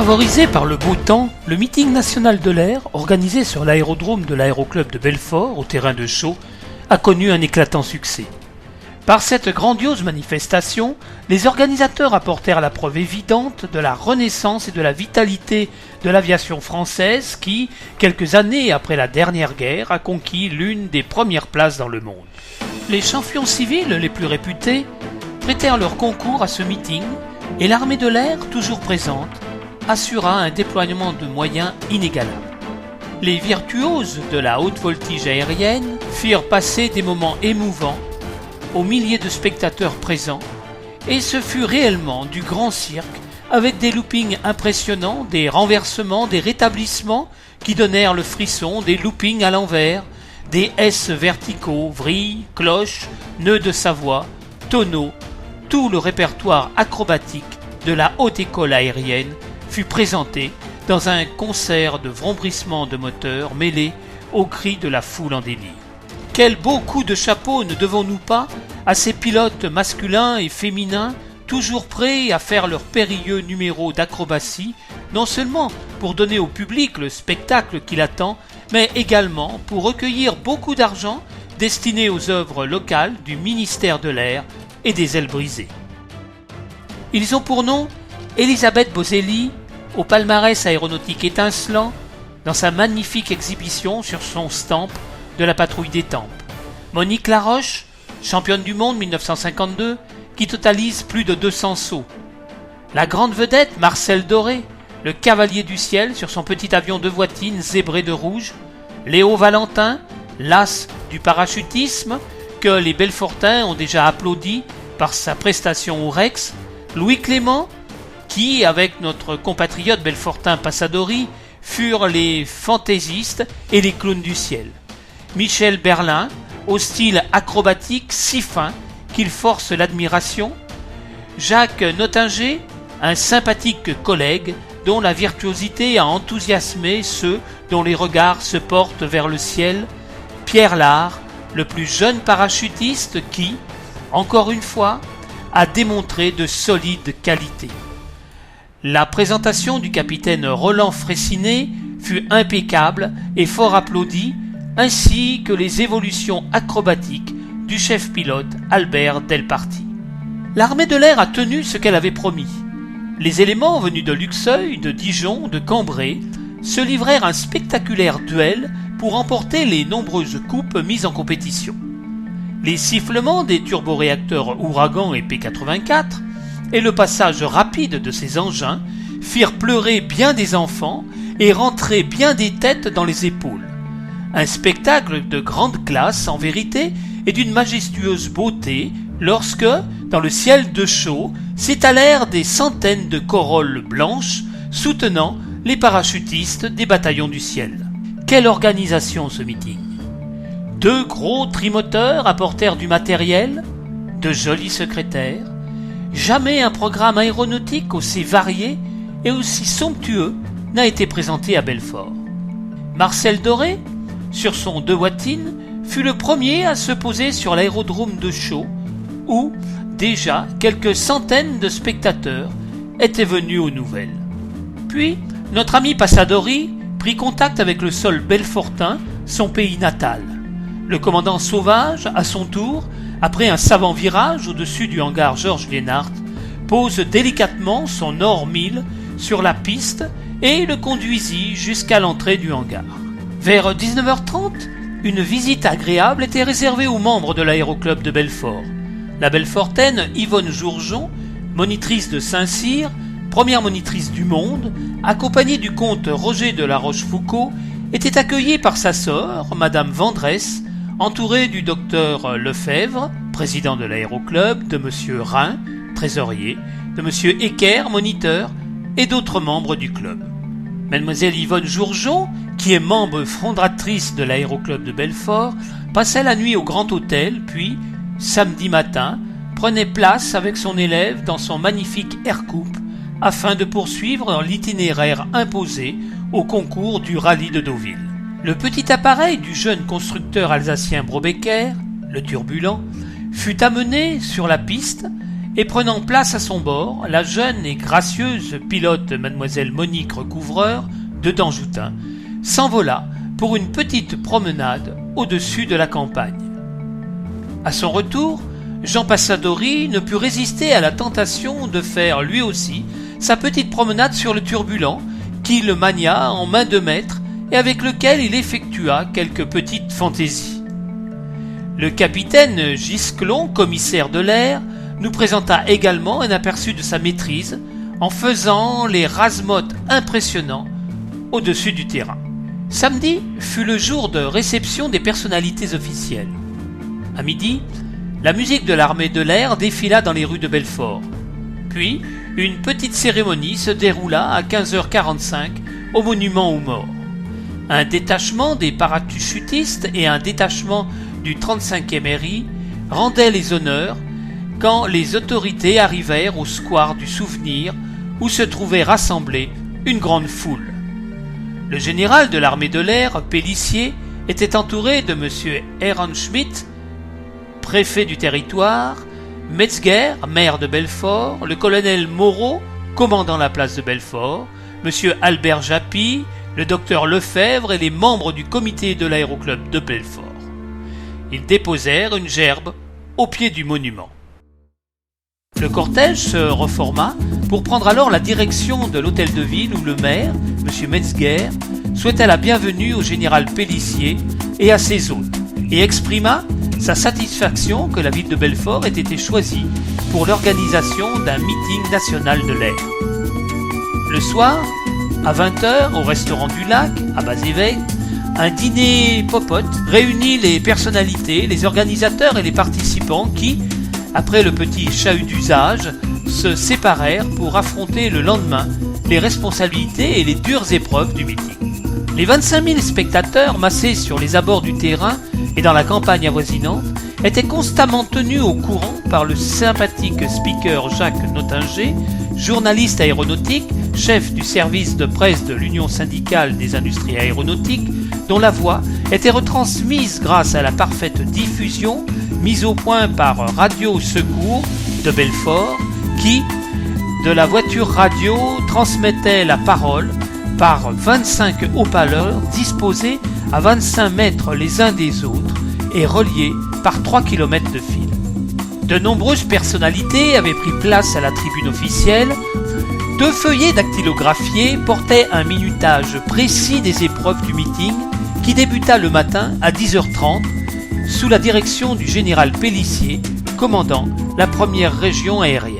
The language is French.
Favorisé par le beau temps, le meeting national de l'air, organisé sur l'aérodrome de l'aéroclub de Belfort, au terrain de Chaux, a connu un éclatant succès. Par cette grandiose manifestation, les organisateurs apportèrent la preuve évidente de la renaissance et de la vitalité de l'aviation française qui, quelques années après la dernière guerre, a conquis l'une des premières places dans le monde. Les champions civils les plus réputés prêtèrent leur concours à ce meeting et l'armée de l'air, toujours présente, assura un déploiement de moyens inégalable. Les virtuoses de la haute voltige aérienne firent passer des moments émouvants aux milliers de spectateurs présents, et ce fut réellement du grand cirque avec des loopings impressionnants, des renversements, des rétablissements qui donnèrent le frisson, des loopings à l'envers, des S verticaux, vrilles, cloches, nœuds de Savoie, tonneaux, tout le répertoire acrobatique de la haute école aérienne fut présenté dans un concert de vrombrissements de moteurs mêlés aux cris de la foule en délire. Quel beau coup de chapeau ne devons-nous pas à ces pilotes masculins et féminins toujours prêts à faire leur périlleux numéro d'acrobatie, non seulement pour donner au public le spectacle qu'il attend, mais également pour recueillir beaucoup d'argent destiné aux œuvres locales du ministère de l'Air et des ailes brisées. Ils ont pour nom Elisabeth Boselli, au palmarès aéronautique étincelant, dans sa magnifique exhibition sur son stamp de la patrouille d'Étampes. Monique Laroche, championne du monde 1952, qui totalise plus de 200 sauts. La grande vedette Marcel Doré, le cavalier du ciel sur son petit avion de voitine zébré de rouge. Léo Valentin, l'as du parachutisme, que les Belfortins ont déjà applaudi par sa prestation au Rex. Louis Clément, qui, avec notre compatriote Belfortin Passadori, furent les fantaisistes et les clowns du ciel. Michel Berlin, au style acrobatique si fin qu'il force l'admiration. Jacques Nottinger, un sympathique collègue dont la virtuosité a enthousiasmé ceux dont les regards se portent vers le ciel. Pierre Lard, le plus jeune parachutiste qui, encore une fois, a démontré de solides qualités. La présentation du capitaine Roland Fraissinet fut impeccable et fort applaudie, ainsi que les évolutions acrobatiques du chef pilote Albert Delparti. L'armée de l'air a tenu ce qu'elle avait promis. Les éléments venus de Luxeuil, de Dijon, de Cambrai se livrèrent un spectaculaire duel pour remporter les nombreuses coupes mises en compétition. Les sifflements des turboréacteurs Ouragan et P84 et le passage rapide de ces engins firent pleurer bien des enfants et rentrer bien des têtes dans les épaules. Un spectacle de grande classe en vérité et d'une majestueuse beauté lorsque, dans le ciel de Chaux, s'étalèrent des centaines de corolles blanches soutenant les parachutistes des bataillons du ciel. Quelle organisation ce meeting! 2 gros trimoteurs apportèrent du matériel, de jolis secrétaires. Jamais un programme aéronautique aussi varié et aussi somptueux n'a été présenté à Belfort. Marcel Doré, sur son deux-voitines, fut le premier à se poser sur l'aérodrome de Chaux, où déjà quelques centaines de spectateurs étaient venus aux nouvelles. Puis, notre ami Passadori prit contact avec le sol belfortin, son pays natal. Le commandant Sauvage, à son tour, après un savant virage au-dessus du hangar Georges Liénart, pose délicatement son or 1000 sur la piste et le conduisit jusqu'à l'entrée du hangar. Vers 19h30, une visite agréable était réservée aux membres de l'aéroclub de Belfort. La Belfortaine Yvonne Jourjon, monitrice de Saint-Cyr, première monitrice du monde, accompagnée du comte Roger de la Rochefoucauld, était accueillie par sa sœur, Madame Vendresse, entourée du docteur Lefebvre, président de l'aéroclub, de Monsieur Rhin, trésorier, de Monsieur Ecker, moniteur, et d'autres membres du club. Mademoiselle Yvonne Jourjon, qui est membre fondatrice de l'aéroclub de Belfort, passait la nuit au Grand Hôtel, puis, samedi matin, prenait place avec son élève dans son magnifique Air-Coupe, afin de poursuivre l'itinéraire imposé au concours du rallye de Deauville. Le petit appareil du jeune constructeur alsacien Brobecker, le turbulent, fut amené sur la piste et prenant place à son bord, la jeune et gracieuse pilote mademoiselle Monique Recouvreur de Danjoutin s'envola pour une petite promenade au-dessus de la campagne. À son retour, Jean Passadori ne put résister à la tentation de faire lui aussi sa petite promenade sur le turbulent qui le mania en main de maître et avec lequel il effectua quelques petites fantaisies. Le capitaine Gisclon, commissaire de l'air, nous présenta également un aperçu de sa maîtrise en faisant les rasemottes impressionnants au-dessus du terrain. Samedi fut le jour de réception des personnalités officielles. À midi, la musique de l'armée de l'air défila dans les rues de Belfort. Puis, une petite cérémonie se déroula à 15h45 au monument aux morts. Un détachement des parachutistes et un détachement du 35e RI rendaient les honneurs quand les autorités arrivèrent au square du Souvenir où se trouvait rassemblée une grande foule. Le général de l'armée de l'air, Pélissier, était entouré de M. Ehrenschmidt, préfet du territoire, Metzger, maire de Belfort, le colonel Moreau, commandant la place de Belfort, M. Albert Japy, le docteur Lefebvre et les membres du comité de l'aéroclub de Belfort. Ils déposèrent une gerbe au pied du monument. Le cortège se reforma pour prendre alors la direction de l'hôtel de ville où le maire, M. Metzger, souhaita la bienvenue au général Pélissier et à ses hôtes et exprima sa satisfaction que la ville de Belfort ait été choisie pour l'organisation d'un meeting national de l'air. Le soir, à 20h, au restaurant du Lac, à Bas-Évêque, un dîner popote réunit les personnalités, les organisateurs et les participants qui, après le petit chahut d'usage, se séparèrent pour affronter le lendemain les responsabilités et les dures épreuves du meeting. Les 25 000 spectateurs massés sur les abords du terrain et dans la campagne avoisinante étaient constamment tenus au courant par le sympathique speaker Jacques Nottinger, journaliste aéronautique, chef du service de presse de l'Union syndicale des industries aéronautiques, dont la voix était retransmise grâce à la parfaite diffusion mise au point par Radio Secours de Belfort, qui, de la voiture radio, transmettait la parole par 25 haut-parleurs disposés à 25 mètres les uns des autres et reliés par 3 km de fil. De nombreuses personnalités avaient pris place à la tribune officielle. 2 feuillets dactylographiés portaient un minutage précis des épreuves du meeting qui débuta le matin à 10h30 sous la direction du général Pélissier, commandant la première région aérienne.